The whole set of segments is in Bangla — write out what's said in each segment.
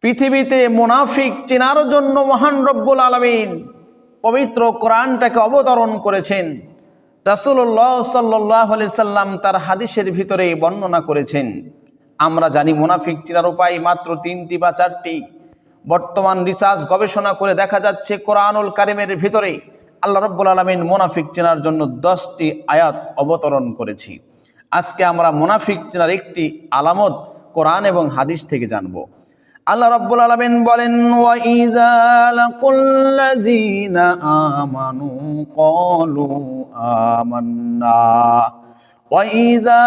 পৃথিবীতে মুনাফিক চেনার জন্য মহান রব্বুল আলামিন পবিত্র কোরআনটাকে অবতরণ করেছেন। রাসূলুল্লাহ সাল্লাল্লাহু আলাইহি সাল্লাম তার হাদিসের ভিতরে বর্ণনা করেছেন। আমরা জানি মুনাফিক চেনার উপায় মাত্র 3টি বা 4টি। বর্তমান রিসার্চ গবেষণা করে দেখা যাচ্ছে কোরআনুল কারীমের ভিতরে আল্লাহ রাব্বুল আলামিন মুনাফিক চেনার জন্য 10টি আয়াত অবতরণ করেছি। আজকে আমরা মুনাফিক চেনার একটি আলামত কোরআন এবং হাদিস থেকে জানব। আল্লাহ রাব্বুল আলামিন বলেন, ওয়া ইযা লাকুল্লাযীনা আমানু ক্বালু আমান্না ওয়া ইযা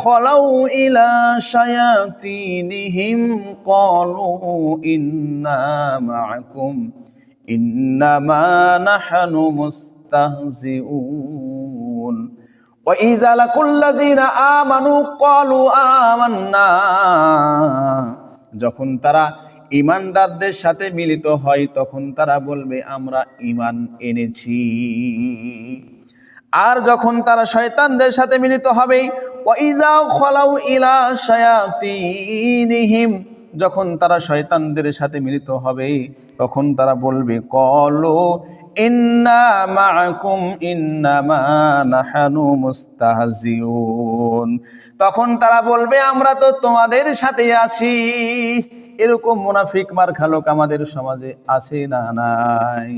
খালাউ ইলা শায়াতিনিহিম ক্বালু ইন্না মা'আকুম ইন্নামা নাহনু মুস্তাহজিউন ওয়া ইযা লাকুল্লাযীনা আমানু ক্বালু আমান্না, যখন তারা ঈমানদারদের সাথে মিলিত হয় তখন তারা বলবে আমরা ঈমান এনেছি। আর যখন তারা শয়তানদের সাথে মিলিত হবে, ওয়া ইযা খালাউ ইলা শায়াতিনিহিম, যখন তারা শয়তানদের সাথে মিলিত হবে তখন তারা বলবে ক্বালু ইন্না মা'আকুম ইন্নামা নাহনু মুস্তাহজিউন, তখন তারা বলবে আমরা তো তোমাদের সাথে আছি। এরকম মুনাফিক মার্কা লোক আমাদের সমাজে আছে না নাই?